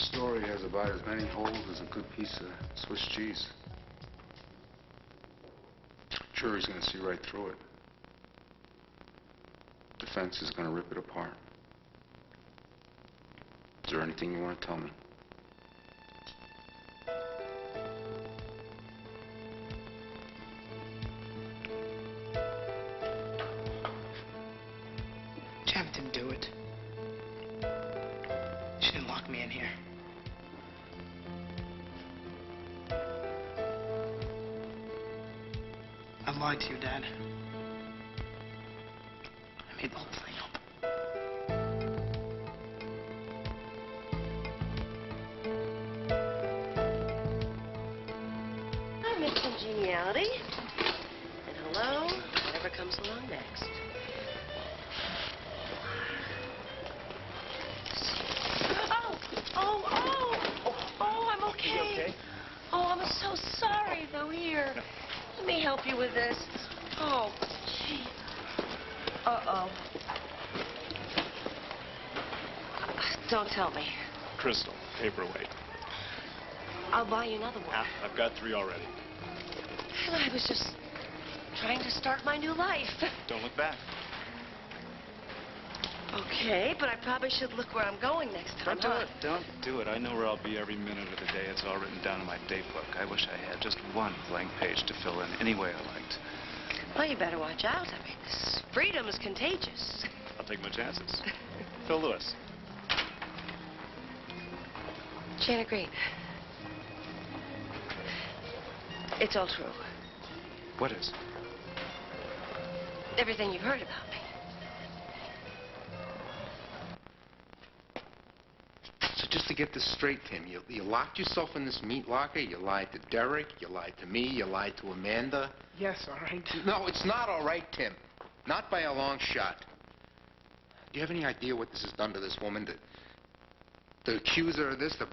story has about as many holes as a good piece of Swiss cheese. Jury's gonna see right through it. Defense is gonna rip it apart. Is there anything you want to tell me? Janet didn't do it. She didn't lock me in here. I lied to you, Dad. I made the whole thing up. Hi, Miss Congeniality. And hello, whatever comes along next. Oh, I'm okay. You okay? Oh, I'm so sorry, though. Here, let me help you with this. Oh, gee. Uh-oh. Don't tell me. Crystal, paperweight. I'll buy you another one. I've got 3 already. I was just trying to start my new life. Don't look back. Okay, but I probably should look where I'm going next time. Don't do it. Don't do it. I know where I'll be every minute of the day. It's all written down in my date book. I wish I had just one blank page to fill in any way I liked. Well, you better watch out. I mean, this freedom is contagious. I'll take my chances. Phil Lewis. Janet Green. It's all true. What is? Everything you've heard about me. So just to get this straight, Tim, you locked yourself in this meat locker, you lied to Derek, you lied to me, you lied to Amanda. Yes, all right. No, it's not all right, Tim. Not by a long shot. Do you have any idea what this has done to this woman? To accuse her of this, to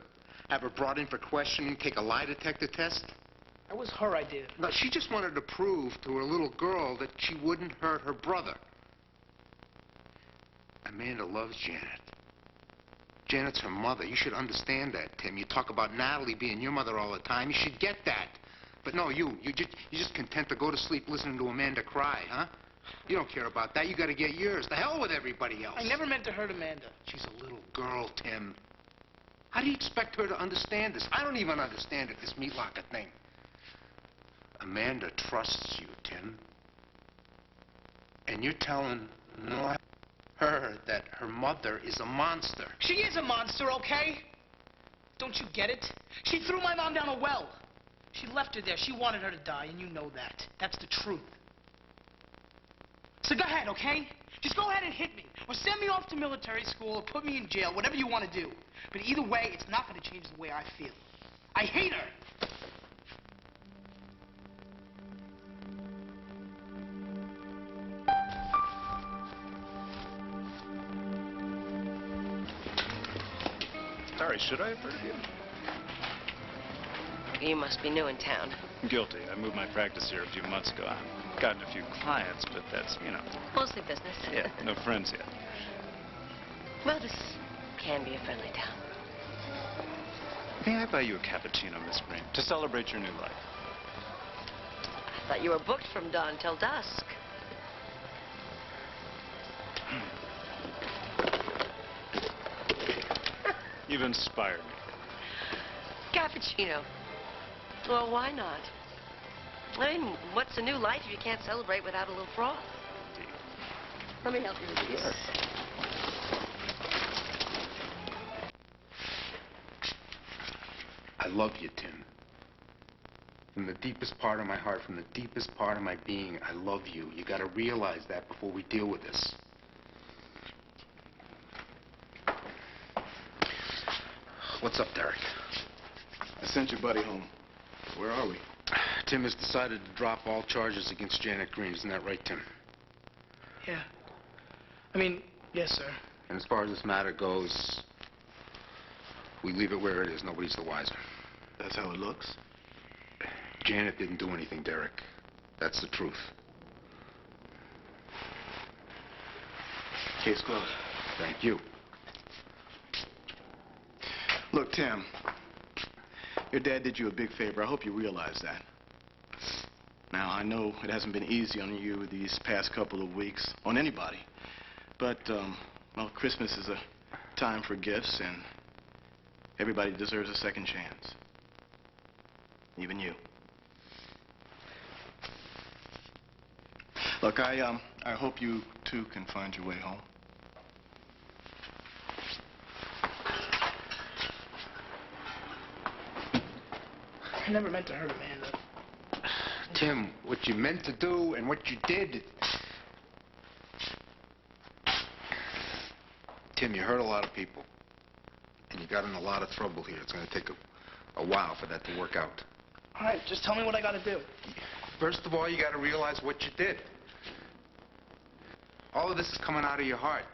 have her brought in for questioning, take a lie detector test? That was her idea. No, she just wanted to prove to her little girl that she wouldn't hurt her brother. Amanda loves Janet. Janet's her mother. You should understand that, Tim. You talk about Natalie being your mother all the time. You should get that. But no, you're just content to go to sleep listening to Amanda cry, huh? You don't care about that. You gotta get yours. The hell with everybody else. I never meant to hurt Amanda. She's a little girl, Tim. How do you expect her to understand this? I don't even understand it, this meat locker thing. Amanda trusts you, Tim. And you're telling her that her mother is a monster. She is a monster, okay? Don't you get it? She threw my mom down a well. She left her there. She wanted her to die, and you know that. That's the truth. So go ahead, okay? Just go ahead and hit me. Or send me off to military school or put me in jail, whatever you want to do. But either way, it's not going to change the way I feel. I hate her. Sorry, should I have heard of you? You must be new in town. Guilty. I moved my practice here a few months ago. I've gotten a few clients, but that's, you know. Mostly business. Yeah, no friends yet. Well, this can be a friendly town. May I buy you a cappuccino, Miss Green, to celebrate your new life? I thought you were booked from dawn till dusk. You've inspired me. Cappuccino. Well, why not? I mean, what's a new life if you can't celebrate without a little froth? Indeed. Let me help you with this. I love you, Tim. From the deepest part of my heart, from the deepest part of my being, I love you. You gotta realize that before we deal with this. What's up, Derek? I sent your buddy home. Where are we? Tim has decided to drop all charges against Janet Green. Isn't that right, Tim? Yeah. I mean, yes, sir. And as far as this matter goes, we leave it where it is. Nobody's the wiser. That's how it looks? Janet didn't do anything, Derek. That's the truth. Case closed. Thank you. Look, Tim, your dad did you a big favor. I hope you realize that. Now, I know it hasn't been easy on you these past couple of weeks, on anybody. But, well, Christmas is a time for gifts, and everybody deserves a second chance. Even you. Look, I hope you, too, can find your way home. I never meant to hurt Amanda. Tim, what you meant to do and what you did... Tim, you hurt a lot of people. And you got in a lot of trouble here. It's going to take a while for that to work out. All right, just tell me what I got to do. First of all, you got to realize what you did. All of this is coming out of your heart.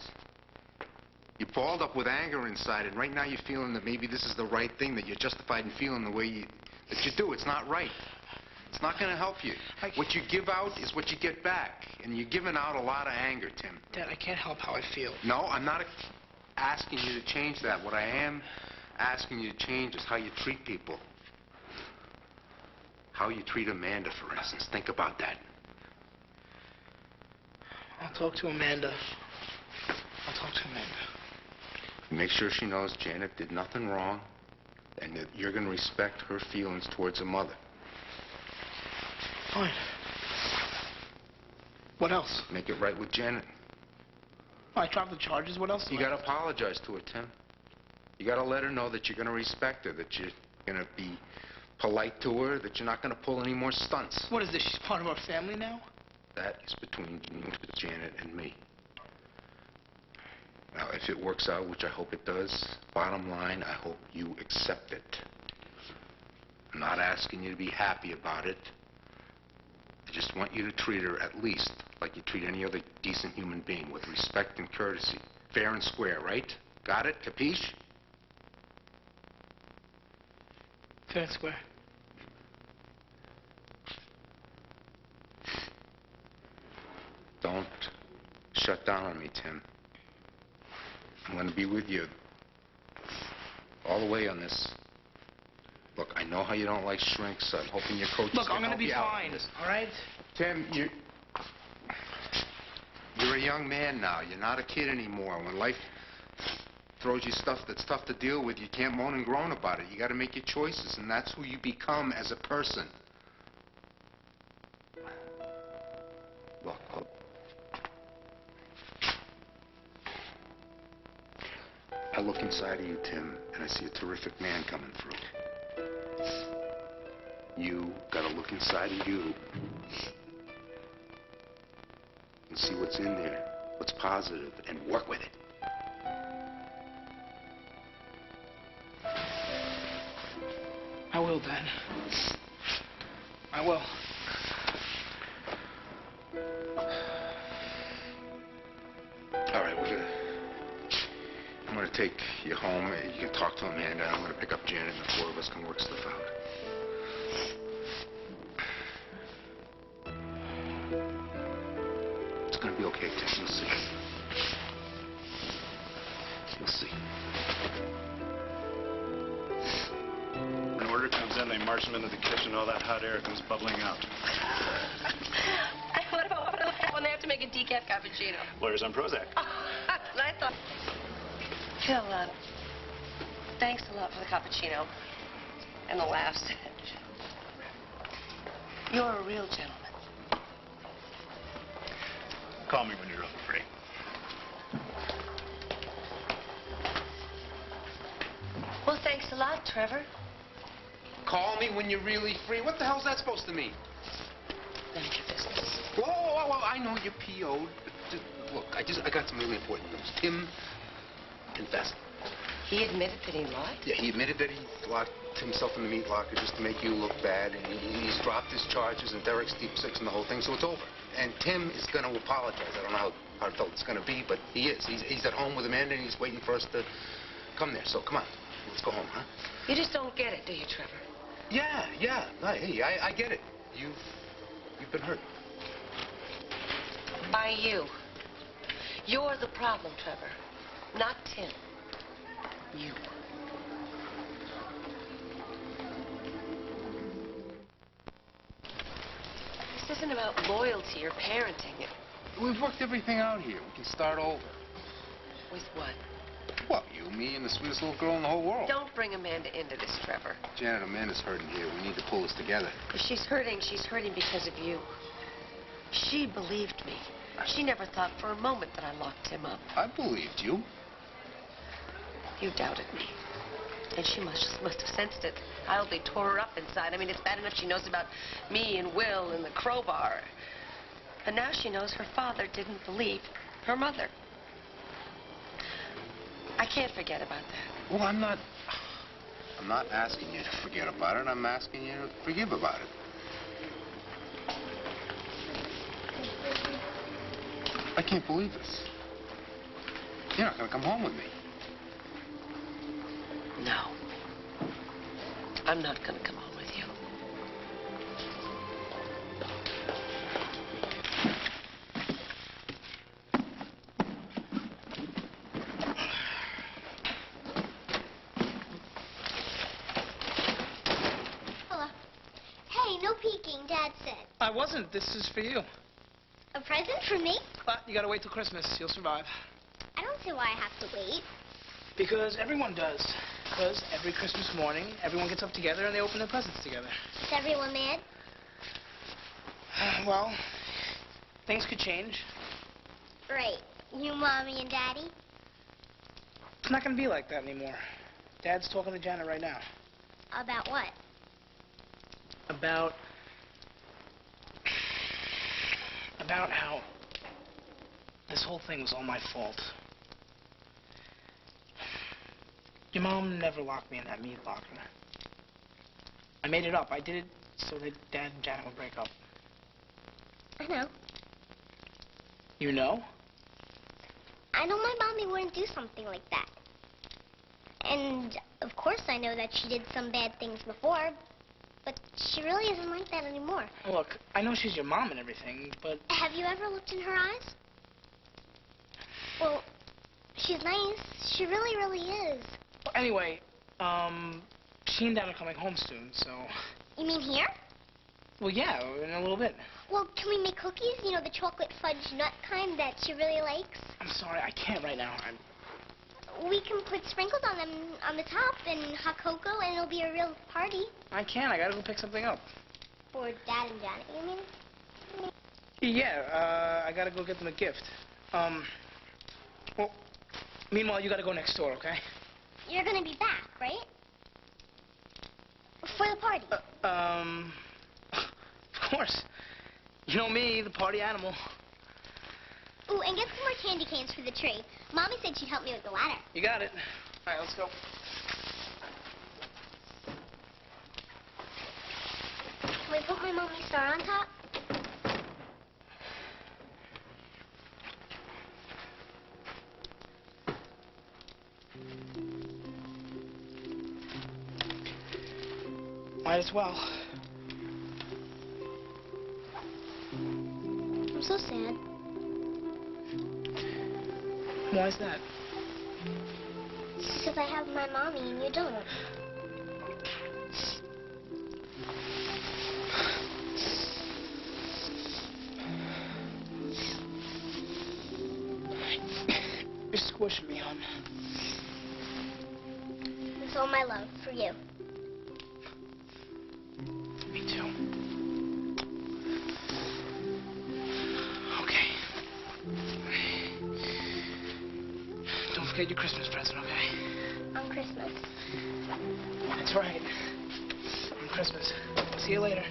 You balled up with anger inside, and right now you're feeling that maybe this is the right thing, that you're justified in feeling the way that you do. It's not right. It's not going to help you. What you give out is what you get back, and you're giving out a lot of anger, Tim. Dad, I can't help how I feel. No, I'm not asking you to change that. What I am asking you to change is how you treat people. How you treat Amanda, for instance. Think about that. I'll talk to Amanda. I'll talk to Amanda. Make sure she knows Janet did nothing wrong, and that you're going to respect her feelings towards her mother. Fine. What else? Make it right with Janet. I dropped the charges. What else? You got to apologize to her, Tim. You got to let her know that you're going to respect her, that you're going to be polite to her, that you're not going to pull any more stunts. What is this? She's part of our family now? That is between Janet and me. Now, if it works out, which I hope it does, bottom line, I hope you accept it. I'm not asking you to be happy about it. I just want you to treat her at least like you treat any other decent human being, with respect and courtesy. Fair and square, right? Got it? Capiche? Fair and square. Don't shut down on me, Tim. I'm going to be with you all the way on this. Look, I know how you don't like shrinks, so I'm hoping your coach Look, can I'm going help to be you out fine, on this. all right? Tim, you're a young man now. You're not a kid anymore. When life throws you stuff that's tough to deal with, you can't moan and groan about it. You got to make your choices, and that's who you become as a person. Look. I look inside of you, Tim, and I see a terrific man coming through. You gotta look inside of you and see what's in there, what's positive, and work with it. I will, Dad. I will. All right, I'm gonna take you home. You can talk to Amanda. I'm gonna pick up Janet, and the four of us can work stuff out. It's gonna be okay, Tim. You'll see. You'll see. When order comes in, they march them into the kitchen. All that hot air comes bubbling out. What about when they have to make a decaf cappuccino? Lawyers on Prozac. Oh, that's what I thought. Phil, thanks a lot for the cappuccino and the laughs. You're a real gentleman. Call me when you're really free. Well, thanks a lot, Trevor. Call me when you're really free. What the hell's that supposed to mean? None of your business. Whoa, whoa, whoa, I know you're PO'd, but just, look, I got some really important news. Tim confessed. He admitted that he lied? Yeah, he admitted that he locked himself in the meat locker just to make you look bad, and he's dropped his charges, and Derek's deep six and the whole thing, so it's over. And Tim is going to apologize. I don't know how heartfelt it's going to be, but he is. He's at home with Amanda, and he's waiting for us to come there. So come on, let's go home, huh? You just don't get it, do you, Trevor? Yeah. Hey, I get it. You've been hurt. By you. You're the problem, Trevor. Not Tim. You. isn't about loyalty or parenting. We've worked everything out here. We can start over. With what? Well, you, me, and the sweetest little girl in the whole world. Don't bring Amanda into this, Trevor. Janet, Amanda's hurting here. We need to pull this together. If she's hurting because of you. She believed me. She never thought for a moment that I locked him up. I believed you. You doubted me. And she must have sensed it. I only tore her up inside. I mean, it's bad enough she knows about me and Will and the crowbar. But now she knows her father didn't believe her mother. I can't forget about that. Well, I'm not asking you to forget about it. I'm asking you to forgive about it. I can't believe this. You're not going to come home with me. No. I'm not going to come home with you. Hello. Hey, no peeking, Dad said. I wasn't. This is for you. A present for me? But you gotta wait till Christmas. You'll survive. I don't see why I have to wait. Because everyone does. Because every Christmas morning, everyone gets up together and they open their presents together. Is everyone mad? Well, things could change. Right. You, Mommy, and Daddy? It's not gonna be like that anymore. Dad's talking to Janet right now. About what? About how this whole thing was all my fault. Your mom never locked me in that meat locker. I made it up. I did it so that Dad and Janet would break up. I know. You know? I know my mommy wouldn't do something like that. And, of course, I know that she did some bad things before, but she really isn't like that anymore. Look, I know she's your mom and everything, but... Have you ever looked in her eyes? Well, she's nice. She really, really is. Well, anyway, she and Dad are coming home soon, so... You mean here? Well, yeah, in a little bit. Well, can we make cookies? You know, the chocolate fudge nut kind that she really likes? I'm sorry, I can't right now. We can put sprinkles on them on the top and hot cocoa, and it'll be a real party. I can't. I gotta go pick something up. For Dad and Janet, you mean? Yeah, I gotta go get them a gift. Well, meanwhile, you gotta go next door, okay? You're gonna be back, right? For the party. Of course. You know me, the party animal. Ooh, and get some more candy canes for the tree. Mommy said she'd help me with the ladder. You got it. All right, let's go. Can we put my mommy's star on top? Might as well. I'm so sad. Why is that? Because I have my mommy and you don't. You're squishing me, hon. It's all my love for you. Me too. Okay. Don't forget your Christmas present, okay? On Christmas. That's right. On Christmas. See you later.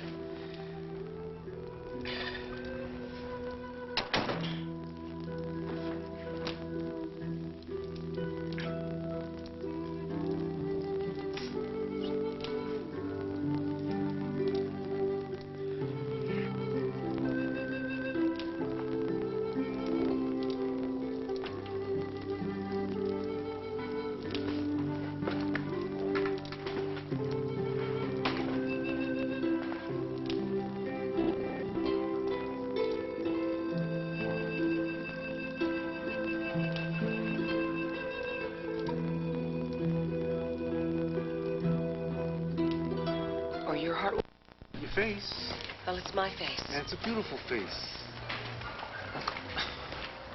Or your heart. Your face. Well, it's my face. And it's a beautiful face.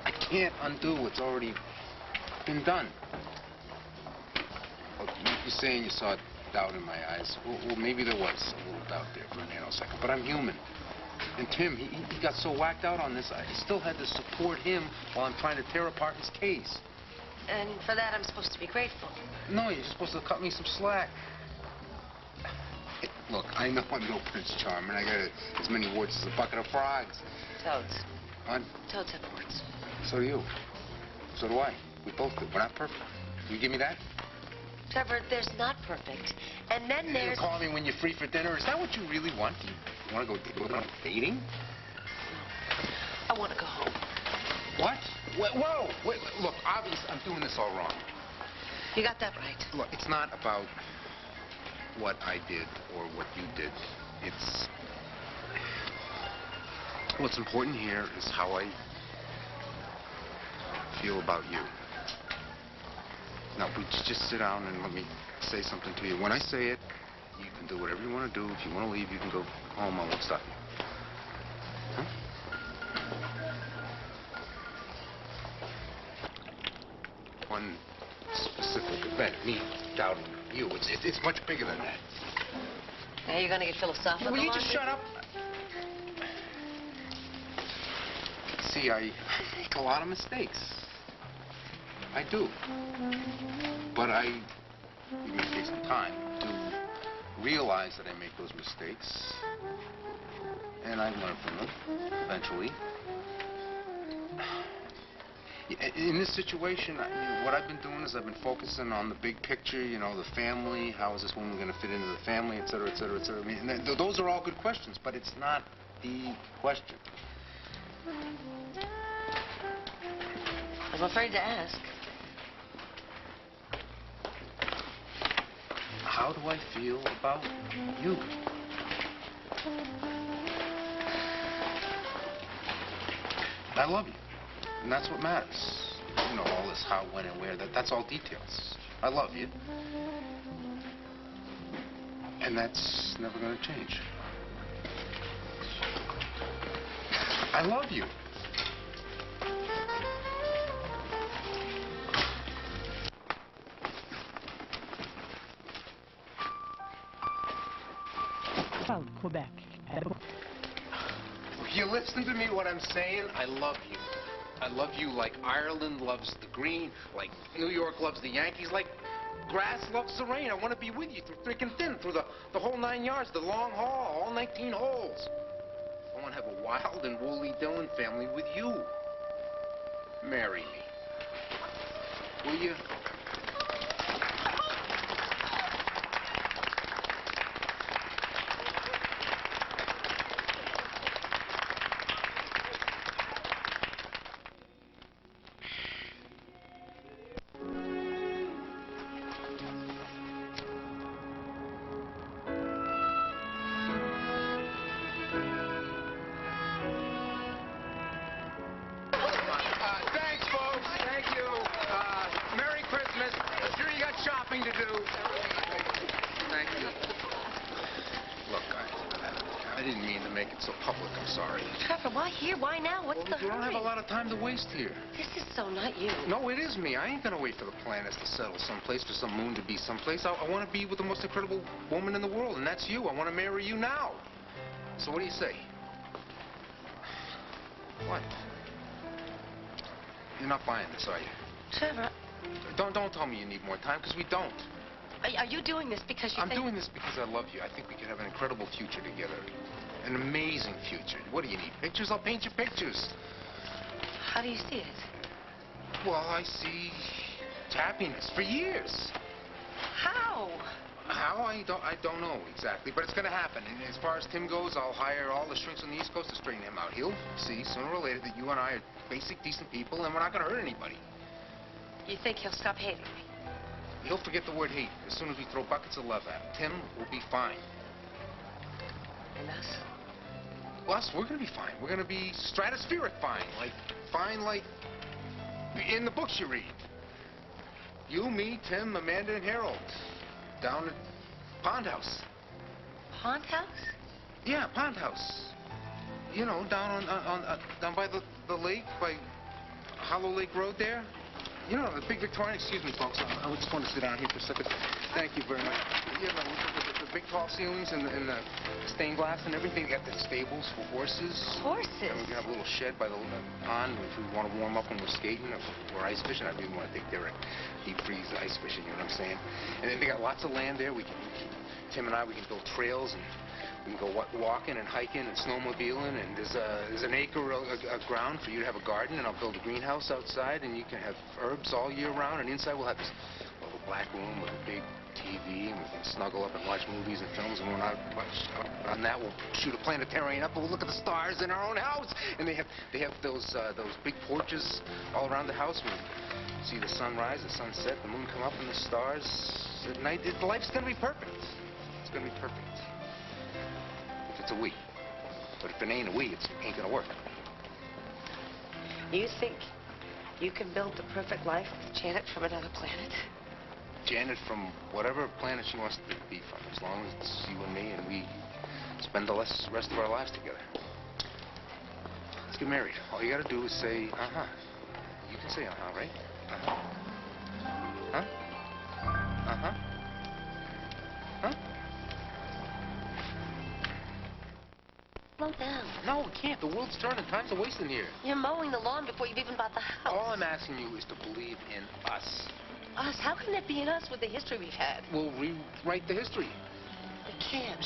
I can't undo what's already been done. Look, you're saying you saw doubt in my eyes. Well, maybe there was a little doubt there for a nanosecond, but I'm human. And Tim, he got so whacked out on this, I still had to support him while I'm trying to tear apart his case. And for that, I'm supposed to be grateful. No, you're just supposed to cut me some slack. Look, I know I'm no Prince Charming. I got as many warts as a bucket of frogs. Toads. What? Toads have warts. So do you. So do I. We both do. We're not perfect. You give me that? Trevor, there's not perfect. And then You'll there's... call me when you're free for dinner. Is that what you really want? Do you want to go dating? I want to go home. What? Whoa! Wait, look, obviously, I'm doing this all wrong. You got that right. Look, it's not about what I did or what you did. It's... What's important here is how I feel about you. Now, would you just sit down and let me say something to you? When I say it, you can do whatever you want to do. If you want to leave, you can go home. I won't stop you. Huh? One specific event, me doubting you. It's much bigger than that. Now you're going to get philosophical. Will you just shut up? See, I make a lot of mistakes. I do. But it may take some time to realize that I make those mistakes. And I learn from them, eventually. In this situation, what I've been doing is I've been focusing on the big picture, you know, the family, how is this woman going to fit into the family, et cetera, et cetera, et cetera. I mean, those are all good questions, but it's not the question. I'm afraid to ask. How do I feel about you? I love you. And that's what matters. You know, all this how, when, and where, that's all details. I love you. And that's never going to change. I love you. Quebec. You listen to me what I'm saying? I love you. I love you like Ireland loves the green, like New York loves the Yankees, like grass loves the rain. I want to be with you through thick and thin, through the whole 9 yards, the long haul, all 19 holes. I want to have a wild and woolly Dillon family with you. Marry me. Will you? Thanks, folks. Thank you. Merry Christmas. I'm sure you got shopping to do. Thank you. Look, I didn't mean to make it so public. I'm sorry. Trevor, why here? Why now? What's the You don't hurry? have a lot of time to waste here. This is so not you. No, it is me. I ain't gonna wait for the planets to settle someplace, for some moon to be someplace. I want to be with the most incredible woman in the world, and that's you. I want to marry you now. So what do you say? What? You're not buying this, are you? Trevor, Don't tell me you need more time, because we don't. are you doing this because you I'm think... doing this because I love you. I think we could have an incredible future together. An amazing future. What do you need? Pictures? I'll paint you pictures. How do you see it? Well, I see happiness for years. How? How? I don't know exactly, but it's going to happen. And as far as Tim goes, I'll hire all the shrinks on the East Coast to straighten him out. He'll see sooner or later that you and I are basic, decent people, and we're not going to hurt anybody. You think he'll stop hating me? He'll forget the word hate as soon as we throw buckets of love at him. Tim will be fine. And us? Us, we're going to be fine. We're going to be stratospheric fine. Like in the books you read. You, me, Tim, Amanda, and Harold. Down at Pond House. Pond House? Yeah, pond house. You know, down down by the lake, by Hollow Lake Road there. You know, the big Victorian. Excuse me, folks. I just want to sit down here for a second. Thank you very much. You know, the big tall ceilings and the stained glass and everything. Got the stables for horses. Horses? And we have a little shed by the pond if we want to warm up when we're skating or we're ice fishing. I really want to take there and deep freeze ice fishing. You know what I'm saying? And then they got lots of land there. Tim and I, we can build trails and we can go walking and hiking and snowmobiling, and there's an acre of ground for you to have a garden, and I'll build a greenhouse outside, and you can have herbs all year round, and inside we'll have this little black room with a big TV, and we can snuggle up and watch movies and films, and when I watch on that, we'll shoot a planetarium up, and we'll look at the stars in our own house, and they have those big porches all around the house. We see the sunrise, the sunset, the moon come up, and the stars at night. Life's gonna be perfect. It's gonna be perfect. It's a we. But if it ain't a we, it ain't gonna work. You think you can build the perfect life with Janet from another planet? Janet from whatever planet she wants to be from, as long as it's you and me and we spend the rest of our lives together. Let's get married. All you gotta do is say, uh-huh. You can say uh-huh, right? Uh-huh. Huh? Uh-huh. Huh? Slow down. No, we can't. The world's turning. Time's a wasting here. You're mowing the lawn before you've even bought the house. All I'm asking you is to believe in us. Us? How can it be in us with the history we've had? We'll rewrite the history. We can't.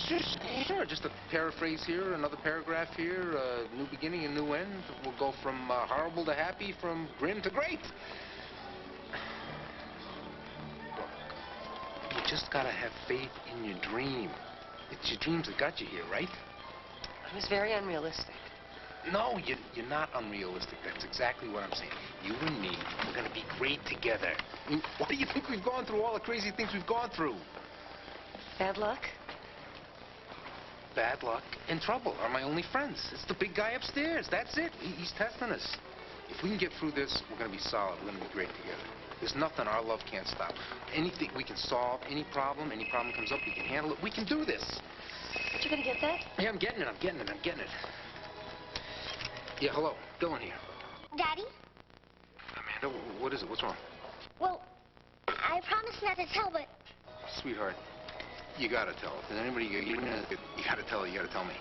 Sure. Just a paraphrase here, another paragraph here, a new beginning, a new end. We'll go from horrible to happy, from grim to great. Look, you just gotta have faith in your dream. It's your dreams that got you here, right? It was very unrealistic. No, you're not unrealistic. That's exactly what I'm saying. You and me, we're gonna be great together. I mean, why do you think we've gone through all the crazy things we've gone through? Bad luck? Bad luck and trouble are my only friends. It's the big guy upstairs. That's it. He's testing us. If we can get through this, we're gonna be solid. We're gonna be great together. There's nothing our love can't stop. Anything we can solve, any problem comes up, we can handle it. We can do this. You gonna get that? Yeah, I'm getting it. Yeah, hello. Dylan here. Daddy? Amanda, what is it? What's wrong? Well, I promised not to tell, but Sweetheart, you gotta tell. If there's anybody you gotta tell her, you gotta tell me.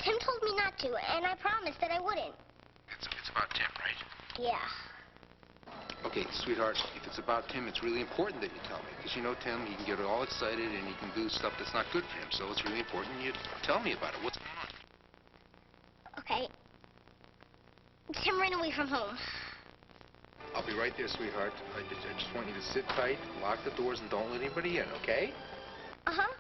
Tim told me not to, and I promised that I wouldn't. It's about Tim, right? Yeah. Okay, sweetheart, if it's about Tim, it's really important that you tell me. Because you know Tim, he can get all excited and he can do stuff that's not good for him. So it's really important you tell me about it. What's going on? Okay. Tim ran away from home. I'll be right there, sweetheart. I just want you to sit tight, lock the doors, and don't let anybody in, okay? Uh-huh.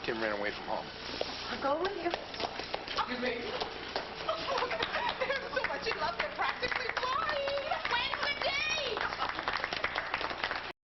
Tim ran away from home. I'll go with you.